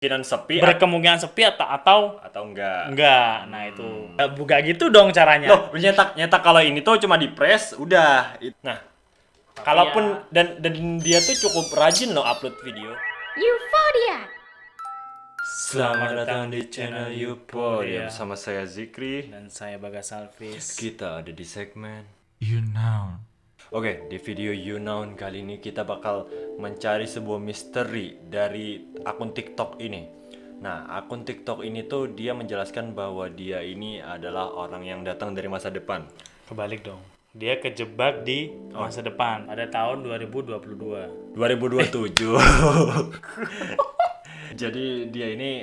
Kemungkinan sepi berkemungkinan sepi atau enggak. Nah itu buka gitu dong caranya. Loh, nyetak kalau ini tuh cuma di press udah. Nah, Tapi kalaupun ya, dan dia tuh cukup rajin loh upload video. Euphoria. Selamat datang di channel Euphoria bersama saya Zikri. dan saya Bagas Alvis. Kita ada di segmen You know. Oke, di video You Known kali ini kita bakal mencari sebuah misteri dari akun TikTok ini. Nah, akun TikTok ini tuh dia menjelaskan bahwa dia ini adalah orang yang datang dari masa depan. Kebalik dong. Dia kejebak di masa depan pada tahun 2022. 2027. Jadi dia ini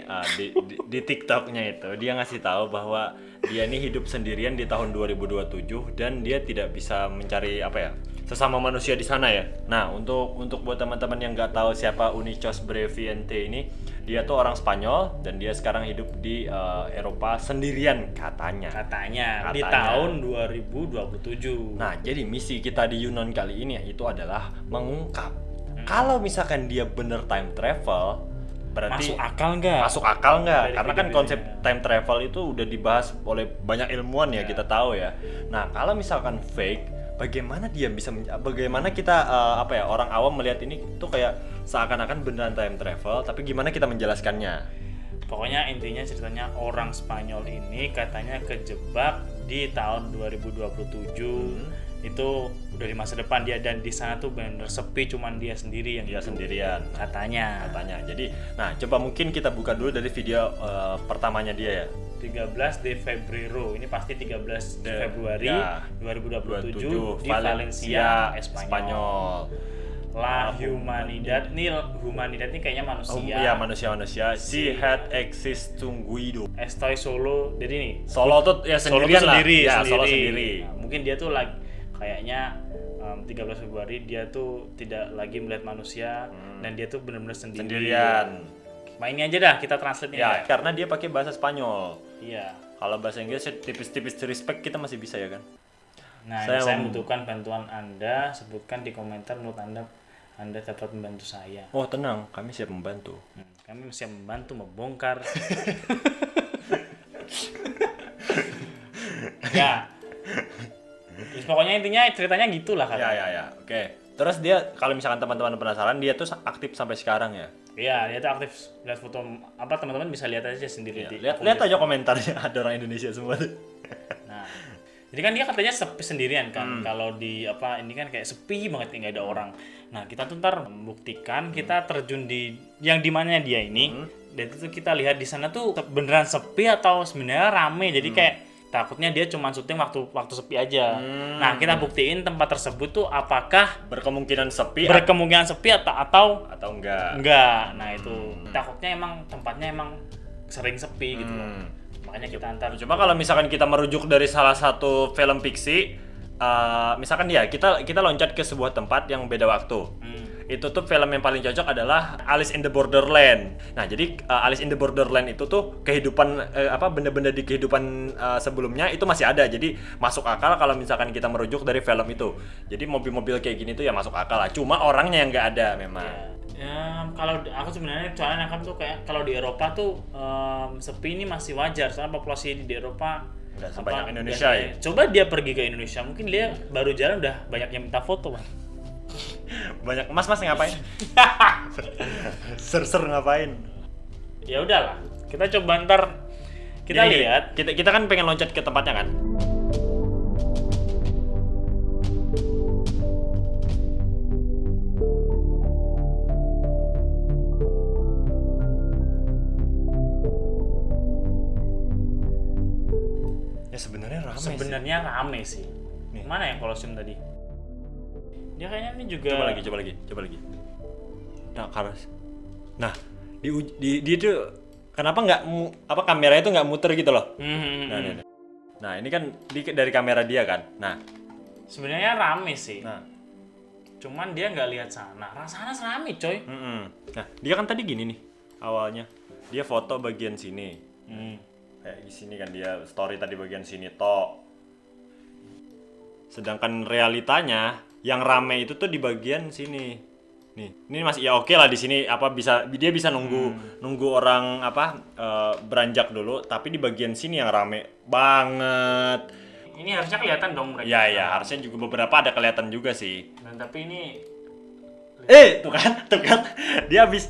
di TikToknya itu dia ngasih tahu bahwa dia ini hidup sendirian di tahun 2027 dan dia tidak bisa mencari sesama manusia di sana ya. Nah, untuk buat teman-teman yang nggak tahu siapa Unichos Breviente ini, dia tuh orang Spanyol dan dia sekarang hidup di Eropa sendirian katanya. Di tahun 2027. Nah, jadi misi kita di Yunon kali ini itu adalah mengungkap kalau misalkan dia bener time travel, berarti Masuk akal nggak? Masuk akal nggak? Dari Karena kan video-videonya. konsep time travel itu udah dibahas oleh banyak ilmuwan ya, kita tahu ya. Nah, kalau misalkan fake, bagaimana kita orang awam melihat ini tuh kayak seakan-akan beneran time travel, tapi gimana kita menjelaskannya? Pokoknya intinya ceritanya orang Spanyol ini katanya kejebak di tahun 2027. Itu udah di masa depan dia, dan di sana tuh benar sepi, cuman dia sendiri yang Dia hidup. sendirian. Katanya. Jadi, nah coba mungkin kita buka dulu dari video pertamanya dia ya. 13 de Febrero, ini pasti 13 Februari ya, 2027 di Valencia, Spanyol. La Humanidad nih kayaknya manusia. Iya, manusia. Si had existunguido. Estoy solo, jadi nih Solo tuh ya Solo sendirian tuh lah. sendiri, Ya, sendiri. Solo sendiri. Nah, mungkin dia tuh kayaknya 13 Februari dia tuh tidak lagi melihat manusia dan dia tuh benar-benar Sendirian. Nah, ini aja dah kita translate ini Ya, ya. karena dia pakai bahasa Spanyol. Iya. Kalau bahasa Inggris tipis-tipis respect kita masih bisa ya kan? Nah, Saya saya mau- membutuhkan bantuan Anda, sebutkan di komentar menurut Anda dapat membantu saya. Oh, tenang, kami siap membantu. Kami siap membantu membongkar. Ya. Terus pokoknya intinya ceritanya gitulah kan. Ya. Oke. Terus dia kalau misalkan teman-teman penasaran, dia tuh aktif sampai sekarang ya. Iya, dia tuh aktif lihat foto teman-teman bisa lihat aja sendiri di akun Lihat dia. aja komentarnya, ada orang Indonesia semua tuh. Nah, jadi kan dia katanya sepi sendirian kan. Kalau di ini kan kayak sepi banget, nggak ada orang. Nah, kita tuh ntar membuktikan kita terjun di yang di mana dia ini. Dan itu kita lihat di sana tuh beneran sepi atau sebenarnya rame. Jadi kayak takutnya dia cuma syuting waktu sepi aja. Nah, kita buktiin tempat tersebut tuh apakah Berkemungkinan sepi berkemungkinan sepi atau atau enggak. Nah, itu takutnya emang tempatnya emang sering sepi gitu loh. Makanya kita antar. Cuma kalau misalkan kita merujuk dari salah satu film fiksi, misalkan kita loncat ke sebuah tempat yang beda waktu. Itu tuh film yang paling cocok adalah Alice in the Borderland. Nah, jadi Alice in the Borderland itu tuh kehidupan benda-benda di kehidupan sebelumnya itu masih ada. Jadi masuk akal kalau misalkan kita merujuk dari film itu. Jadi mobil-mobil kayak gini tuh ya masuk akal lah. Cuma orangnya yang nggak ada memang. Ya, kalau aku sebenarnya soalnya nangkap tuh kayak kalau di Eropa tuh sepi ini masih wajar, soalnya populasi di Eropa Nggak sebanyak Indonesia ya. Coba dia pergi ke Indonesia, mungkin dia baru jalan udah banyak yang minta foto, Bang. Banyak mas ngapain? Ser ngapain? Ya udahlah, kita coba ntar kita Gini, lihat. kita kan pengen loncat ke tempatnya kan. Ya sebenarnya rame sih. Sebenarnya rame sih. Nih. Mana yang Colosseum tadi? Dia kayaknya ini juga. Coba lagi. Nah, Nah, di itu kenapa nggak kameranya itu nggak muter gitu loh? Nah. Nah, ini kan dari kamera dia kan. Nah, Sebenarnya rame sih. nah. Cuman dia nggak lihat sana. Rasanya rame, coy. Nah, dia kan tadi gini nih awalnya. Dia foto bagian sini. Kayak di sini kan dia story tadi bagian sini toh. Sedangkan realitanya yang rame itu tuh di bagian sini. Ini masih ya oke lah di sini apa dia bisa nunggu orang beranjak dulu, tapi di bagian sini yang rame banget. Ini harusnya kelihatan dong mereka. Ya, harusnya juga beberapa ada kelihatan juga sih. Dan tapi ini Tuh kan. Dia habis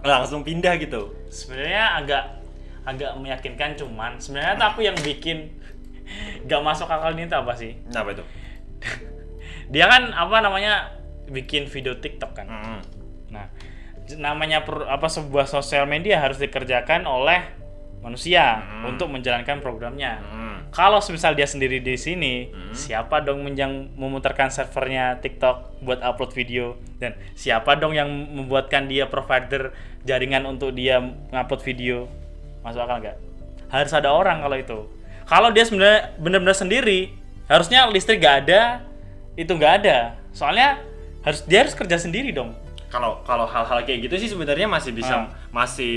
langsung pindah gitu. sebenarnya agak meyakinkan, cuman sebenarnya tuh aku yang bikin gak masuk akal ini tuh apa sih? Kenapa itu? Dia kan bikin video TikTok kan. Nah, namanya sebuah sosial media harus dikerjakan oleh manusia untuk menjalankan programnya. Kalau misal dia sendiri di sini, siapa dong yang memutarkan servernya TikTok buat upload video, dan siapa dong yang membuatkan dia provider jaringan untuk dia ngupload video? Masuk akal nggak? Harus ada orang kalau itu. Kalau dia sebenarnya benar-benar sendiri, harusnya listrik nggak ada, itu nggak ada. Soalnya dia harus kerja sendiri dong. Kalau hal-hal kayak gitu sih sebenarnya masih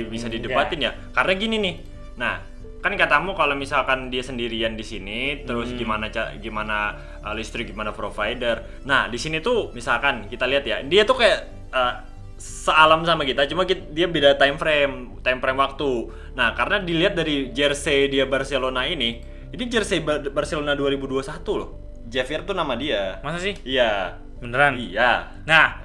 bisa didebatin ya. Karena gini nih. Nah, kan katamu kalau misalkan dia sendirian di sini, terus gimana listrik, gimana provider. Nah, di sini tuh misalkan kita lihat ya, dia tuh kayak sealam sama kita, cuma dia beda time frame waktu. Nah, karena dilihat dari jersey dia Barcelona ini jersey Barcelona 2021 loh. Javier tuh nama dia. Masa sih? Iya. Beneran? Iya. Nah,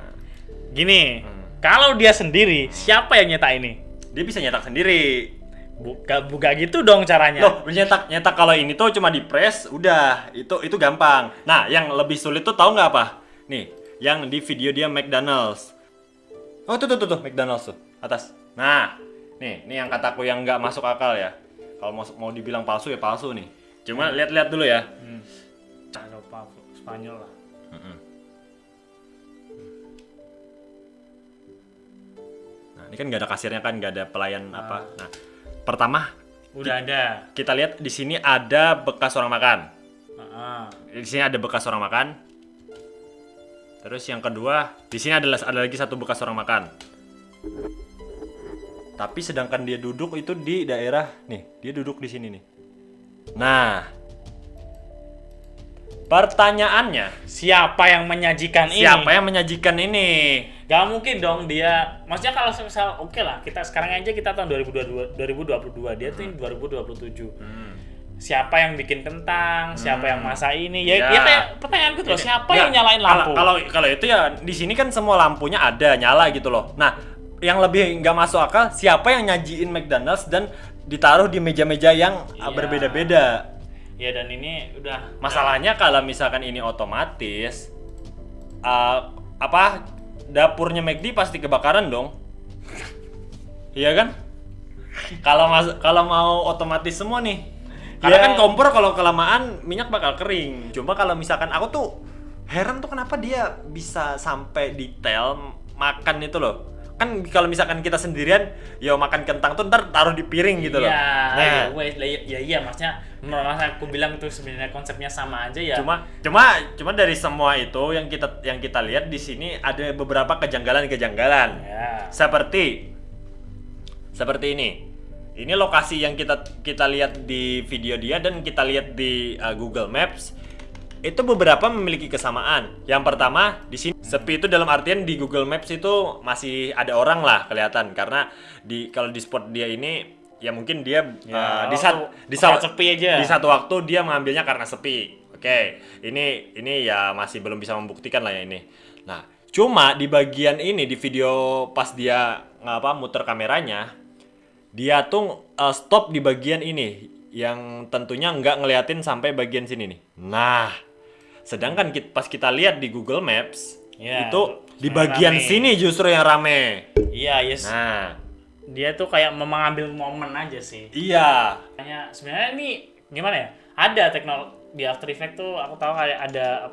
gini, kalau dia sendiri, siapa yang nyetak ini? Dia bisa nyetak sendiri. Buka gitu dong caranya. Loh, nyetak kalau ini tuh cuma di press, udah, itu gampang. Nah, yang lebih sulit tuh tahu nggak apa? Nih, yang di video dia McDonald's. Oh, tuh McDonald's tuh, atas. Nah, nih yang kataku yang nggak masuk akal ya. Kalau mau dibilang palsu ya palsu nih. Cuma lihat-lihat dulu ya. Eropa, Spanyol lah. Nah, ini kan nggak ada kasirnya kan, nggak ada pelayan apa. Nah, pertama udah ada. Kita lihat di sini ada bekas orang makan. Di sini ada bekas orang makan. Terus yang kedua, di sini ada lagi satu bekas orang makan. Tapi sedangkan dia duduk itu di daerah nih, dia duduk di sini nih. Nah, pertanyaannya, siapa yang menyajikan ini? Siapa yang menyajikan ini? Gak mungkin dong dia. Maksudnya kalau misal oke lah, kita sekarang aja kita tahun 2022, dia tuh 2027. Siapa yang bikin kentang? Siapa yang masak ini? Ya kayak pertanyaanku tuh, siapa yang nyalain lampu? Kalau itu ya di sini kan semua lampunya ada nyala gitu loh. Nah, yang lebih nggak masuk akal, siapa yang nyajiin McDonald's dan ditaruh di meja-meja yang berbeda-beda? Ya, dan ini udah masalahnya kalau misalkan ini otomatis dapurnya McD pasti kebakaran dong. Iya kan? Kalau mau otomatis semua nih. Karena kan kompor kalau kelamaan minyak bakal kering. Cuma kalau misalkan aku tuh heran tuh kenapa dia bisa sampai detail makan itu loh. Kan kalau misalkan kita sendirian, ya makan kentang tuh ntar taruh di piring gitu loh. Iya, maksudnya aku bilang tuh sebenarnya konsepnya sama aja ya. Cuma dari semua itu yang kita lihat di sini ada beberapa kejanggalan. Ya. Seperti ini. Ini lokasi yang kita lihat di video dia dan kita lihat di Google Maps. Itu beberapa memiliki kesamaan. Yang pertama, di sini sepi itu dalam artian di Google Maps itu masih ada orang lah kelihatan, karena kalau di spot dia ini ya mungkin dia di satu waktu dia mengambilnya karena sepi. Oke. Ini ya masih belum bisa membuktikan lah ya ini. Nah, cuma di bagian ini di video pas dia muter kameranya, dia tuh stop di bagian ini yang tentunya nggak ngeliatin sampai bagian sini nih. Nah, sedangkan pas kita lihat di Google Maps itu di bagian sini justru yang rame. Iya, yes. Nah, dia tuh kayak mengambil momen aja sih. Iya. Sebenarnya ini gimana ya? Ada teknologi di After Effects tuh aku tahu kayak ada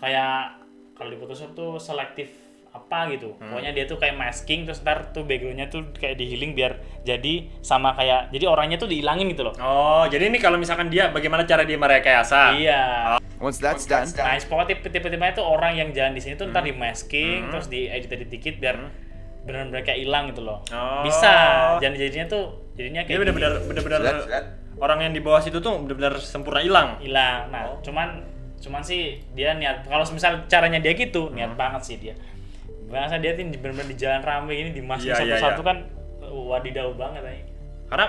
kayak kalau di Photoshop tuh selektif apa gitu. Pokoknya dia tuh kayak masking, terus ntar tuh backgroundnya tuh kayak di healing biar jadi sama kayak, jadi orangnya tuh dihilangin gitu loh. Oh, jadi ini kalau misalkan dia bagaimana cara dia merekayasa? Iya. Once that's done. Nah, pokoknya tipe-tipe itu orang yang jalan di sini tuh ntar di masking, terus di edit dikit biar benar-benar kayak hilang gitu loh. Oh. Bisa. Jadinya kayak dia benar-benar orang yang di bawah situ tuh benar-benar sempurna hilang. Nah, cuman Cuman sih dia niat, kalau misal caranya dia gitu, niat banget sih dia. Bahasa dia tuh bener-bener di jalan rame ini dimasukin Iya, iya, satu-satu iya. kan wadidaw banget aja. Karena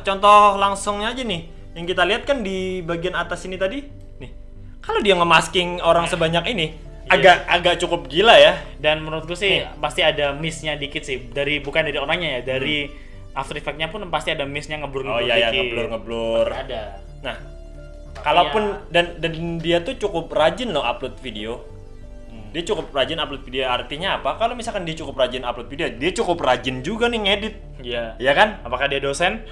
contoh langsungnya aja nih. Yang kita lihat kan di bagian atas ini tadi. Nih. Kalau dia ngemasking orang sebanyak ini, Iya. agak cukup gila ya. Dan menurutku sih pasti ada miss-nya dikit sih. Bukan dari orangnya ya, dari After Effect-nya pun pasti ada miss-nya ngeblur-ngeblur Oh iya ya, dikit. ngeblur. Pasti ada. Nah, Tapi kalaupun ya, dan dia tuh cukup rajin loh upload video. Dia cukup rajin upload video, artinya apa? Kalau misalkan dia cukup rajin upload video, dia cukup rajin juga nih ngedit. iya. Iya kan? Apakah dia dosen?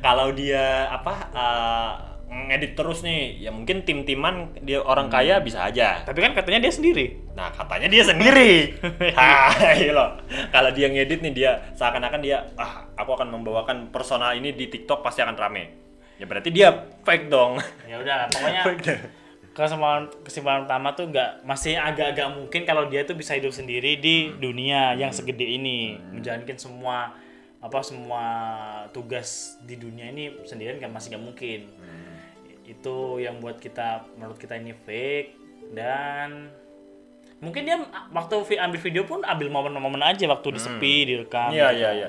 Kalau dia ngedit terus nih, ya mungkin tim-timan dia orang kaya bisa aja. Tapi kan katanya dia sendiri. Nah, katanya dia sendiri. Hai loh. Kalau dia ngedit nih, dia seakan-akan dia aku akan membawakan personal ini di TikTok pasti akan rame. Ya berarti dia fake dong. Ya udah, pokoknya Fake dong. kesimpulan utama tuh masih agak-agak mungkin kalau dia tuh bisa hidup sendiri di dunia yang segede ini, menjalankan semua tugas di dunia ini sendirian kan masih gak mungkin. Itu yang menurut kita ini fake. Dan mungkin dia waktu ambil video pun ambil momen-momen aja waktu di sepi, direkam. Iya, gitu. iya.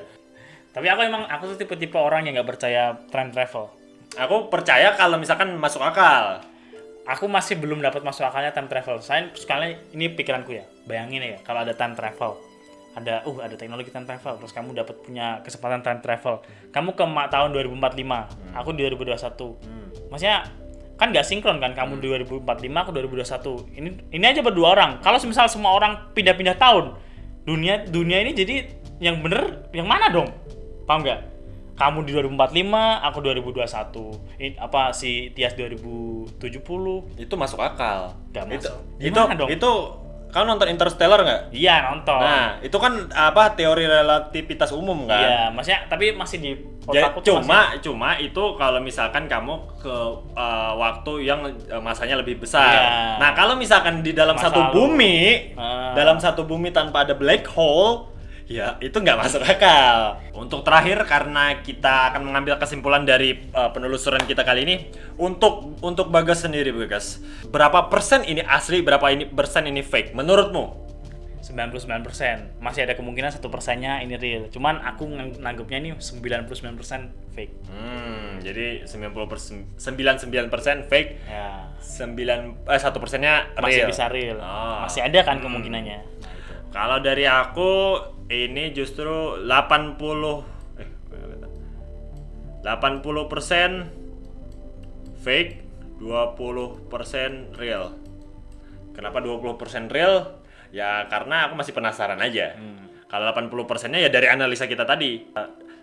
Tapi aku tuh tipe-tipe orang yang gak percaya time travel. Aku percaya kalau misalkan masuk akal. Aku masih belum dapat masuk akalnya time travel. Sekali ini pikiranku ya. Bayangin ya, kalau ada time travel. Ada teknologi time travel, terus kamu dapat punya kesempatan time travel. Kamu ke tahun 2045, aku di 2021. Maksudnya kan nggak sinkron kan, kamu 2045, aku 2021. Ini aja berdua orang. Kalau misal semua orang pindah-pindah tahun, dunia ini jadi yang bener yang mana dong? Paham nggak? Kamu di 2045, aku 2021. Si Tias 2070. Itu masuk akal. Nggak Itu masuk. Gimana dong? Itu kamu nonton Interstellar nggak? Iya, nonton. Nah, itu kan teori relativitas umum kan? Iya, maksudnya tapi masih di Ya, otakku tuh cuma itu kalau misalkan kamu ke waktu yang masanya lebih besar. Iya. Nah, kalau misalkan di dalam Masa satu lalu. bumi tanpa ada black hole, ya itu nggak masuk akal. Untuk terakhir, karena kita akan mengambil kesimpulan dari penelusuran kita kali ini, untuk Bagas sendiri, Bagas, berapa persen ini asli, berapa persen ini fake menurutmu? 99%. Masih ada kemungkinan 1%-nya ini real. Cuman aku nanggepnya ini 99% fake. Jadi 99% fake, Ya, 1%-nya real. masih bisa real. Oh. Masih ada kan kemungkinannya. Kalau dari aku ini justru 80% fake, 20% real. Kenapa 20% real? Ya karena aku masih penasaran aja. Kalau 80%-nya ya dari analisa kita tadi.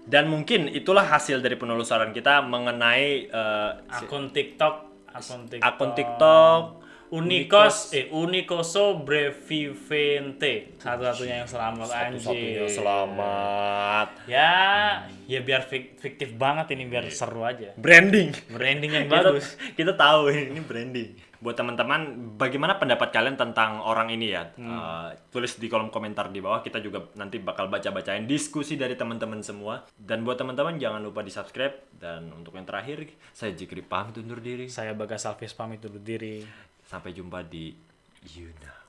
Dan mungkin itulah hasil dari penelusuran kita mengenai Akun TikTok Unicoso Brevivente. Satu-satunya yang selamat satu-satunya anjir. selamat. Ya biar fiktif banget ini, biar seru aja. Branding Branding yang bagus. kita tahu ini branding. Buat teman-teman, bagaimana pendapat kalian tentang orang ini ya? Tulis di kolom komentar di bawah. Kita juga nanti bakal baca-bacain diskusi dari teman-teman semua. Dan buat teman-teman jangan lupa di subscribe. Dan untuk yang terakhir, saya Jikri pamit undur diri. Saya Bagas Alvis pamit undur diri. Sampai jumpa di Yuna.